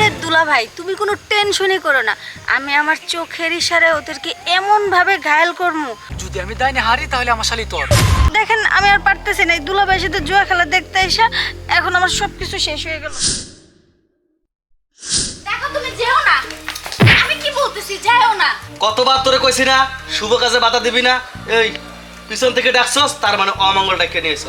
আরে দুলা ভাই, তুমি কোনো টেনশনই করো না, আমি আমার চোখের ইশারায় ওদেরকে এমন ভাবে ঘায়েল করবো। যদি আমি দাইনে হারি তাহলে আমার শালি তোর। দেখেন আমি আর পারতেছি না, এই দুলা ভাইয়ের সাথে জুয়া খেলা দেখতে এসে এখন আমার সবকিছু শেষ হয়ে গেল। দেখো তুমি যেও না, আমি কি বলতেছি, যাও না। কতবার তোরে কইছি না শুভ কাজে বাধা দিবি না? এই পিছন থেকে ডাকছস, তার মানে অমঙ্গল ডাকে নিয়েছ।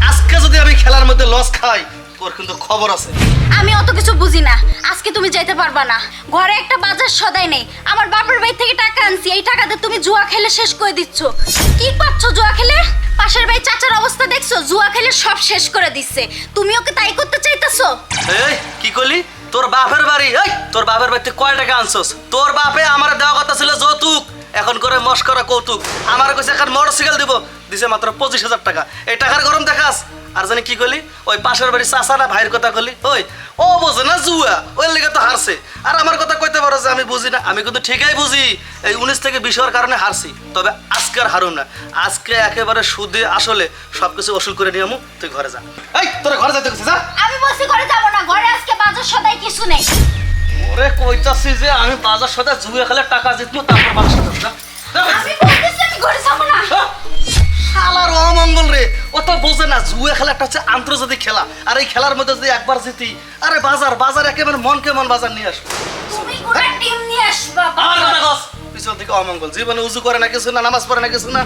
আজকে যদি আমি খেলার মধ্যে লস খাই, তোর কিন্তু খবর আছে। আমি অত কিছু বুঝি না, আজকে তুমি যাইতে পারবা না। ঘরে একটা বাজার সদাই নেই, আমার বাপের বাড়ি থেকে টাকা আনছি, এই টাকাতে তুমি জুয়া খেলে শেষ করে দিচ্ছ। কি পাচ্ছ জুয়া খেলে? পাশের বাড়ি চাচার অবস্থা দেখছো, জুয়া খেলে সব শেষ করে দিচ্ছে। তুমি ওকে তাই করতে চাইতেছো? এই কি করলি? তোর বাপের বাড়ি, এই তোর বাপের বাড়িতে কয় টাকা আনছস? তোর বাপে আমার দেওয়া কথা ছিল যৌতুক, এখন করে মস্করা কৌতুক। আমার কাছে এখন মোটরসাইকেল দিব, দিছে মাত্র 25,000 টাকা। এই টাকার গরম দেখাস? আর জানি কি করলি? ওই পাশের বাড়ি চাচা না ভাইয়ের কথা করলি? ওই ও বোঝে না জুয়া, ওই লেগে তো হারছে। আর আমার কথা কইতে পারো যে আমি বুঝি না? আমি কিন্তু ঠিকই বুঝি, এই 19 থেকে 20 হওয়ার কারণে হারছি। তবে আজকে আর হারুম না, আজকে একেবারে সুদে আসলে সবকিছু ওসুল করে নিয়ে আমু। তুই ঘরে যা। এই তোর ঘরে যাইতে গেছিস? যা। আমি বলছি ঘরে যাব না, ঘরে আজকে বাজার সদাই কিছু নেই। ওরে কইতাছি যে আমি বাজার সাথে জুয়া খেলে টাকা জিতবো, তারপর বাজার সাথে যা। আমি বলতেছি আমি ঘরে যাব না। শালার অমঙ্গল রে, ও তো বোঝে না জুয়া খেলাটা হচ্ছে আন্তর্জাতিক খেলা। আর এই খেলার মধ্যে যদি একবার জিতি, আরে বাজার একেবারে মনকে মন বাজার নিয়ে আসবো। তুমি গোটা টিম নিয়ে আসবা। আমার কথা কস, পিছন থেকে অমঙ্গল। জীবনে উজু করে না কিছু না, নামাজ পড়ে না কিছু না।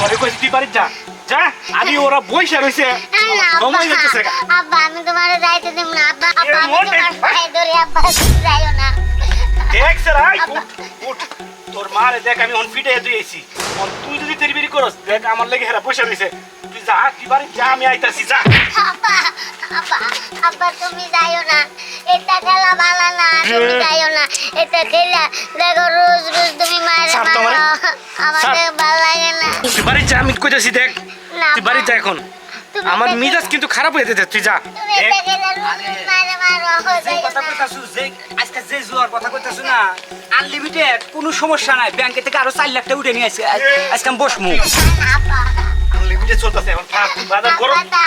পরে কইছি তুই বাড়ি যা যা, আমি ওরা বইসা রইছে সময় হচ্ছে। আব্বা আমি তোমার যাইতে দেব না। আব্বা এ আমি মন তোমার নেই। পায়ে ধরে আব্বা যাইও না। দেখ স্যার, আই উঠ তোর মারে দেখ, আমি অন ফিটে দিয়েছি। তুই যদি তেরিবিরি করস, দেখ আমার লেগে হেরা বসে রইছে। তুই যা, তুই বাড়ি যা, আমি আইতাছি যা। আব্বা আব্বা আব্বা তুমি যাইও না, এটা খেলা ভালো না, তুমি যাইও না। এটা খেলা দেখো রোজ রোজ তুমি মারে ছাড় তো আমারে। মারো, আমার ছাড়। ভালো লাগে না। তুই বাড়ি যা, আমি কইতাছি দেখ। না, তুই বাড়ি যা এখন, তুমি আমার এটা মিজাজ কিন্তু খারাপ হয়ে যেতে। তুই যা। তুমি এটা খেলা রোজ রোজ মারে মারো, যাইও কথা না। কইতাছু যে আজকে যে জুয়ার কথা কইতাছু না, আনলিমিটেড কোনো সমস্যা নাই। ব্যাংকে থেকে আরো 4 লাখ টাকা উঠে নিয়ে আসি। আজকে আমি বসমু। আব্বা আনলিমিটেড চলতেছে এখন, থাক, তুই বাজার গরম। আব্বা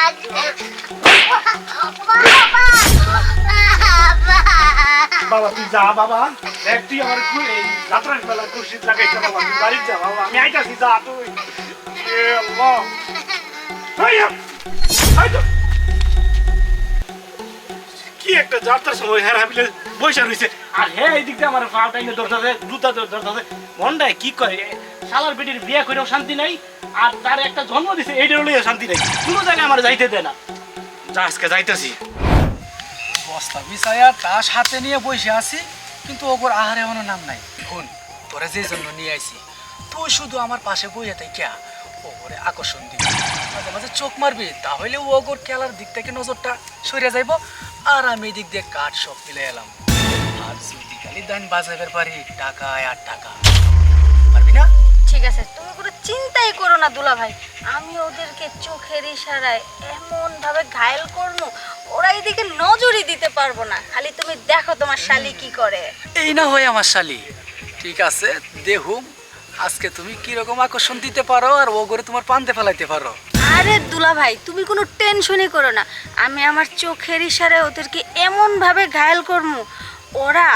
আব্বা বাবা তুই যা বাবা, দেখ তুই আমার রাত্রের বেলা খুশিত লাগাইছে। বাবা তুই বাড়ি যা বাবা, আমি আইতাছি, যা তুই। এ আল্লাহ, কি একটা যাত্রার সময় হ্যাঁ হাবিলে বৈশা রয়েছে। আর হ্যাঁ এই দিক দিয়ে আমার পা টাইনে ধরতেছে, জুতা ধরতেছে। মনটায় কি করে, শালার বেটির বিয়ে করেও শান্তি নাই, আর তার একটা জন্ম দিছে এইটার লইয়া শান্তি নাই। কোনো জায়গায় আমার যাইতে দেয় না। যা আজকে যাইতেছি। বস্তা বিছায়া তাস হাতে নিয়ে বসে আছি, কিন্তু ওগর আহারে এমন নাম নাই। শুন, তোরা যে জন্য নিয়ে আইছি, তুই শুধু আমার পাশে বইয়া তাই কে ওগরে আকর্ষণ দিবি, মাঝে মাঝে চোখ মারবি, তাহলে ওগর খেলার দিক থেকে নজরটা সরে যাইব। আর আমি এই দিক দিয়ে কাঠ সব মিলে এলাম। আর যদি খালি দান বাজাইবার পারি, টাকা আর টাকা, পারবি না? ঠিক আছে, তুমি কোনো চিন্তাই করো না দুলা ভাই, আমি ওদেরকে চোখের ইশারায় এমন ভাবে ঘায়েল করবো, ওরা এদিকে নজরই দিতে পারবো না। খালি তুমি দেখো তোমার শালি কি করে। এই না হয় আমার শালি। ঠিক আছে, দেখুম আজকে তুমি কিরকম আকর্ষণ দিতে পারো, আর ও করে তোমার পান্তে ফেলাইতে পারো। আরে দুলা ভাই, তুমি কোনো টেনশনই করো না, আমি আমার চোখের ইশারায় ওদেরকে এমন ভাবে ঘায়েল করবো, ওরা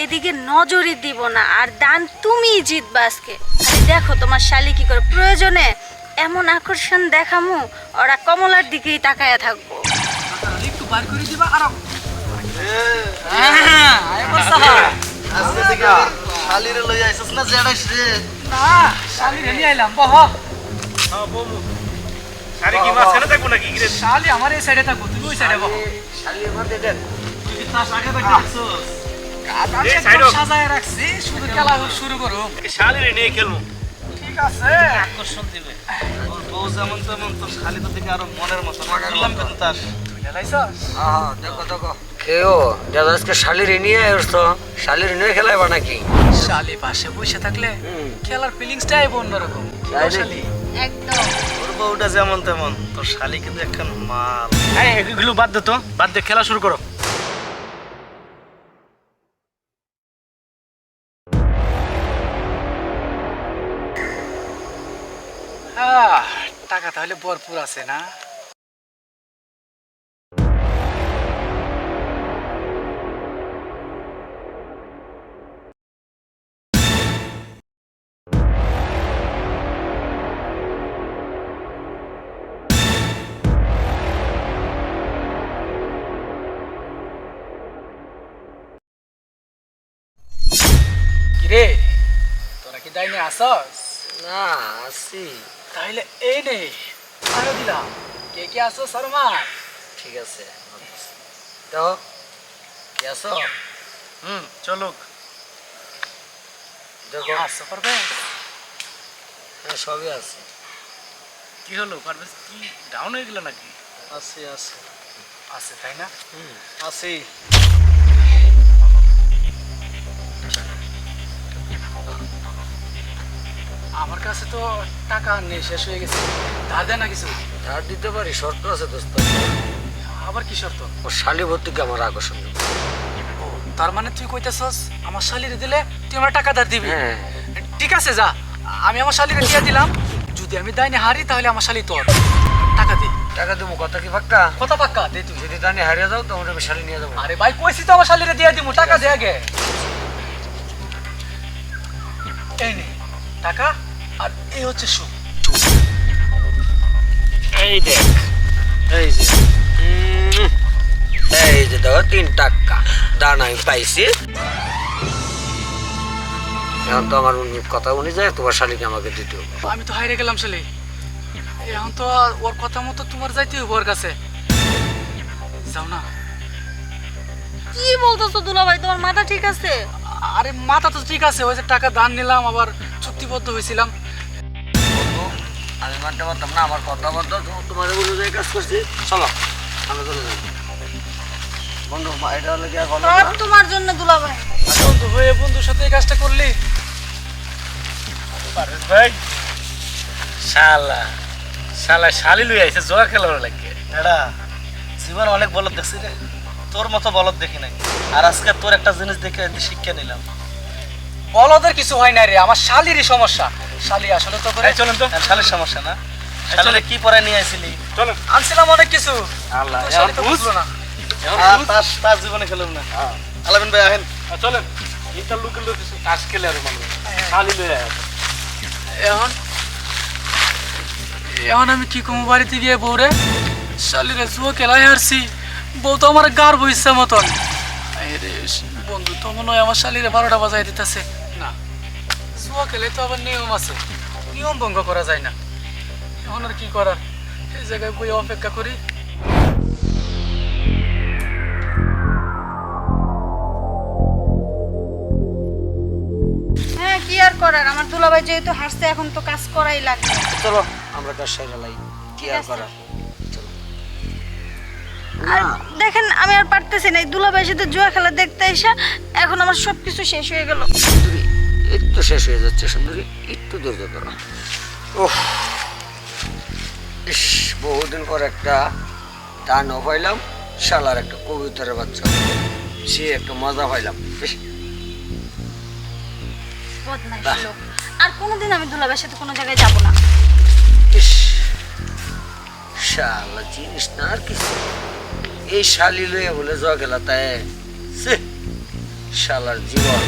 এদিকে নজরই দিব না। আর দান তুমিই জিতবা আজকে। খালি দেখো তোমার শালি কি করে, প্রয়োজনে এমন আকর্ষণ দেখামু, ওরা কমলার দিকেই তাকায়া থাকবো। একটু বার করে দিবা। আর আজকে থেকে শালিরে লই আইছস না জেডাইস রে? না, শালি নিয়ে আইলাম। বহ, হ্যাঁ বলু, আরে কি মাঝখানে থাকবো নাকি? শালি আমার এই সাইডে থাকো, তুমি ওই সাইডে বহ। শালির মধ্যে দেন তুই কি তাস আগে দেখছস? এই সাইডে সাজায় রাখছি, শুধু খেলা শুরু করো। শালিরে নিয়ে খেলবো। ঠিক আছে, আকর্ষণ দিবে। ওর বউ যেমন তেমন, তোর শালি তো দেখে আরো মনের মতো। বললাম কিন্তু তাস তুই লাইছস? দেখো দেখো কেও দাদা আজকে শালির নিয়ে আসতো, শালির নিয়ে খেলাইবা নাকি? শালি পাশে বসে থাকলে খেলার ফিলিংসটাই অন্যরকম। শালি একদম ওর বউটা যেমন তেমন, তোর শালি কিন্তু একখান মাল। হ্যাঁ এগুলো বাদ দে তো, বাদ দে, খেলা শুরু করো। টাকা তাহলে ভরপুর আছে না? আসস না আছি। তাহলে এই নে আরো দিলাম কে কে আসো শর্মা ঠিক আছে তো কি আছো? চলুক দেখো আসো পারবেশ হ্যাঁ, সবই আছে। কি হলো পারভেজ কি ডাউন হয়ে গেল নাকি? আছি আছি আছে তাই না আছি। আমার কাছে তো টাকা নেই শেষ হয়ে গেছে ধার দেয় না কিছু ধার দিতে পারি, শর্ত আছে দোস্ত। আবার কি শর্ত ও শালি ভর্তিকে আমার আকর্ষণ। ও তার মানে তুই কইতেছস আমার শালিরে দিলে তুই আমার টাকা ধার দিবি হ্যাঁ ঠিক আছে যা আমি আমার শালিরে দিয়ে দিলাম যদি আমি দাইনে হারি তাহলে আমার শালি তোর টাকা দে টাকা দেবো, কথা কি পাক্কা? কত পাক্কা দে তুই যদি টানে হারিয়ে যাও তখন আমি শালি নিয়ে যাবো। আরে ভাই কইছি তো আমার শালিরে দিয়ে দিমু টাকা দে আগে এই নে টাকা আর এই হচ্ছে সুদ এই দেখ এই যে এই যে দেখো 3 টাকা দান আমি পাইছি। এখন তো আমার কথা অনুযায়ী তোমার শালিকে আমাকে দিতে হবে। আমি তো হারিয়ে গেলাম শালি এখন তো ওর কথা মতো তোমার যাইতে হবে ওর কাছে যাও না কি বলতেছো দুলাভাই, তোমার মাথা ঠিক আছে? আরে মাথা তো ঠিক আছে ওই যে টাকা দান নিলাম আবার চুক্তিবদ্ধ হয়েছিলাম আমি মানতে পারতাম না, আমার কথা বলতো তোমার অনুযায়ী কাজ করছি। চলো আমরা চলে যাই বন্ধু। এটা হলে কি আর বলো সব না? তোমার জন্য দুলাভাই। বন্ধু হয়ে বন্ধুর সাথে এই কাজটা করলি পারভেজ ভাই শালা শালা শালি লই আইছে জোয়া খেলার লাগে। এটা জীবন অনেক বলদ দেখছি রে তোর মতো বলদ দেখি নাই আর আজকে তোর একটা জিনিস দেখে শিক্ষা নিলাম বলদের কিছু হয় না রে আমার শালিরই সমস্যা শালি আসলে তো করে এই চলেন তো আর শালের সমস্যা না শালের কি পরে নিয়ে আসিলি চলেন। আনছিলাম অনেক কিছু আল্লাহ তো শালি তো এখন বুঝ। বুঝলো না আর তার জীবনে খেলুম না আলামিন ভাই আহেন চলেন এইটা লোকের লোক কিছু তাস খেলে আর মানুষ শালি লই আয় এখন এখন আমি কি কমু বাড়িতে গিয়ে বউরে শালিরে জুয়া খেলায় হারছি বউ তো আমার গার বইছে মতন আরে বন্ধু তো মনে হয় আমার শালিরে 12টা বাজায় দিতেছে না জুয়া খেলে তো আবার নিয়ম আছে নিয়ম ভঙ্গ করা যায় না এখন আর কি করার এই জায়গায় বই অপেক্ষা করি হ্যাঁ কি আর করার, আমার দুলাভাই যেহেতু হাসছে এখন তো কাজ করাই লাগবে। চলো আমরা কাজ সাইরা লাই, কি আর আছে। করা। আর দেখেন আমি আর পারতেছি না, এই দুলাভাইয়ের সাথে জুয়া খেলা দেখতে এসে এখন আমার সবকিছু শেষ হয়ে গেল। সুন্দরী একটু শেষ হয়ে যাচ্ছে, সুন্দরী একটু ধৈর্য ধরো। ওহ ইস, বহুদিন পর একটা দানও পাইলাম, শালার একটা কবুতরের বাচ্চা, সে একটা মজা পাইলাম। বেশ বদমাইশ লোক। আর কোনোদিন আমি দুলাভাইয়ের সাথে কোনো জায়গায় যাব না। ইস, শালা জিনিস না আর কিছু, এই শালি লইয়া বলে জয়া গেলা তাই সে শালার জীবন